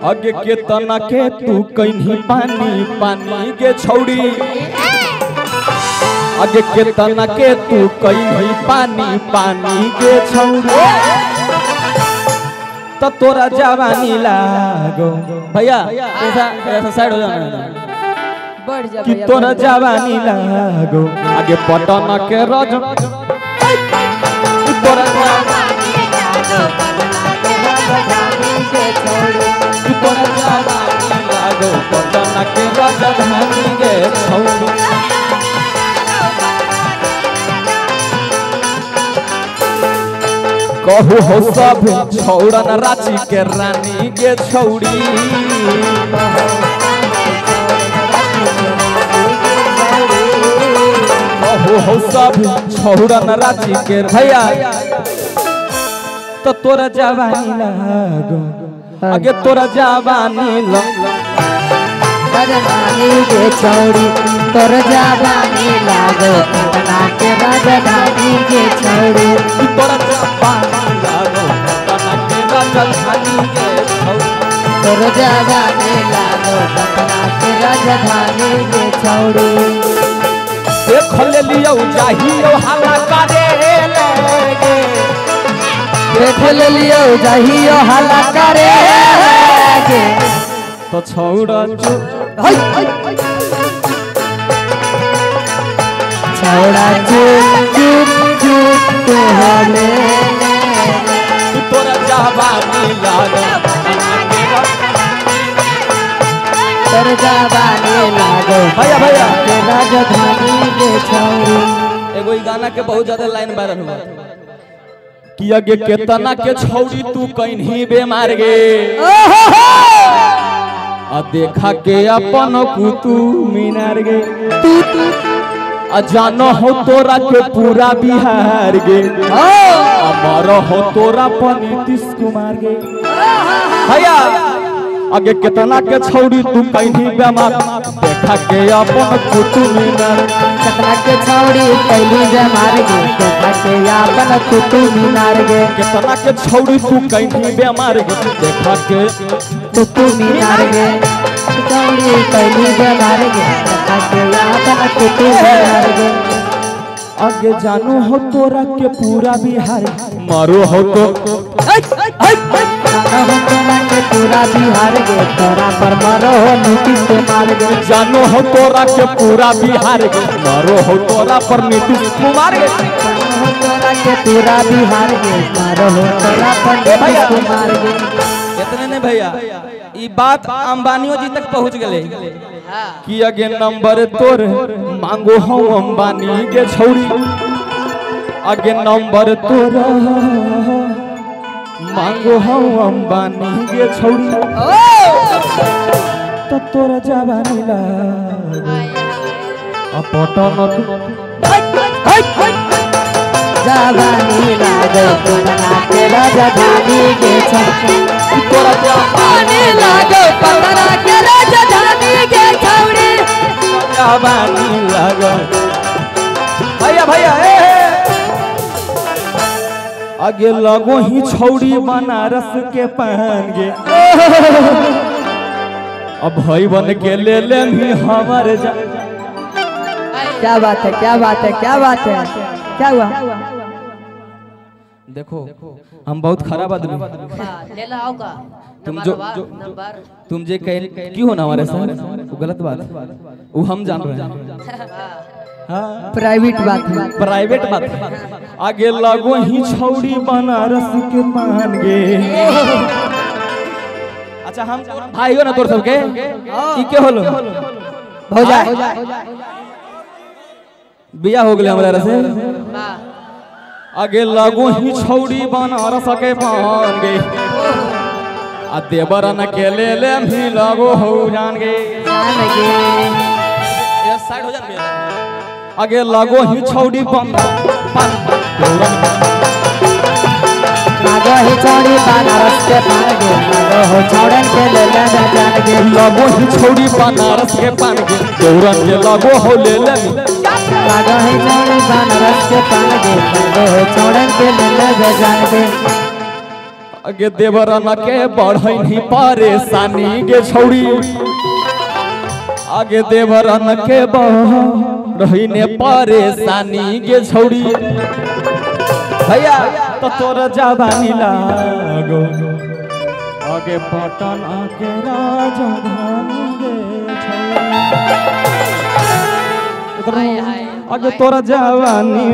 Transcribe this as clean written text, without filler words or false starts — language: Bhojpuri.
आगे के तना के तू कहीं पानी पानी के छौड़ी आगे के तना के तू कहीं पानी पानी के छौड़ी तो तोरा जवानी लागो भैया ऐसा ऐसा साइड हो जाना कि तोरा जवानी लागो आगे पटना के रज तोरा जवानी लागो तोरा जवानी लागो पटना के राजधानी के छौड़ी कहू हो सब छौड़न रांची के रानी के छौड़ी कहू हो सब छौड़न रांची के भैया तो तोरा जवानी लागो आगे तोरा जवानी राजधानी के छौड़ी तोरा जवानी लागो पटना के राजधानी के छौड़ी तोरा जवानी लागो पटना के राजधानी के छौड़ी तोरा जवानी लागो पटना के राजधानी के छौड़ी देख ले लियो चाहियो हाला करे लगे देख ले लियो चाहियो हाला करे लगे तो छौड़ा छौड़ा चुप चुप चुप तो हले तोरा जवानी लागो तोरा जवानी लागो भैया भैया के राजधानी के छौड़ी एगो ई गाना के बहुत ज्यादा लाइन वायरल हुआ कि आगे केतना के छौड़ी तू कहीं बेमार गे आ देखा के अपन कुतु मीनार गे आ जानो हो तोरा के पूरा बिहार गे अमर हो तोरा पर नीतीश कुमार गे भैया आगे केतना के छौड़ी तू कहीं बेमार देखा के अपन कुतु मीनार केतना के छौड़ी कैली बेमार गे देखा के अपन कुतु मीनार गे केतना के छौड़ी तू कहीं बेमार गे देखा के कुतु मीनार गे छौड़ी कैली बेमार गे देखा के अपन कुतु मीनार गे आगे जानू हो तोरा के पूरा बिहार मारो हो तो जानो हो तोरा के पूरा बिहार गे तोरा पर मारो हो नीतीश कुमार गे जानो हो तोरा के पूरा बिहार गे मारो हो तोरा पर नीतीश कुमार गे जानो हो तोरा के पूरा बिहार गे मारो हो तोरा पर नीतीश कुमार गे इतने नहीं भैया ई बात अंबानियों जी तक पहुंच गए कि आगे नंबर तोर मांगो हो अंबानी के छौड़ी आगे नंबर तोर मांगो हो अंबानी के छौड़ी तो तोरा जवानी लागो पटना जवानी लागो पटना के राजधानी के छौड़ी तोरा जवानी लागो पटना के राजधानी के छौड़ी जवानी लागो भैया भैया आगे लगो ही छौड़ी बनारस के पहन गे अब भाई बन के ले ले भी हमारे क्या बात है क्या बात है क्या बात है क्या हुआ देखो हम बहुत खराब आदमी ले लाओ का तुम जो तुम जे कह क्यों हो ना हमारे साथ वो गलत बात वो हम जान रहे हैं हाँ प्राइवेट बात है प्राइवेट बात आगे लगो ही छौड़ी बनारस के मान गे अच्छा हम भाई हो ना तोर सबके ई के होलो भौजा बिया हो गले हमरा से आगे लगो ही छौड़ी बनारस के मान गे आ देवरन के ले ले भी लगो हो जान गे जान गे ये साइड हो जान आगे लगो ही छौड़ी लागो ही छौड़ी बनारस के पान गे लागो हो छौड़न के ले ले जान गे लगो ही छौड़ी बनारस के पान गे दौरन के लगो हो ले ले लागो ही छौड़ी बनारस के पान गे लागो हो छौड़न के ले ले जान गे आगे देवरन के बढ़नी परेशानी गे छौड़ी आगे देवरन के बढ़ने परेशानी गे छौड़ी भैया तो तोर जवानी लागो आगे पटन आगे राजधानी गे छौड़ी आगे तोर जवानी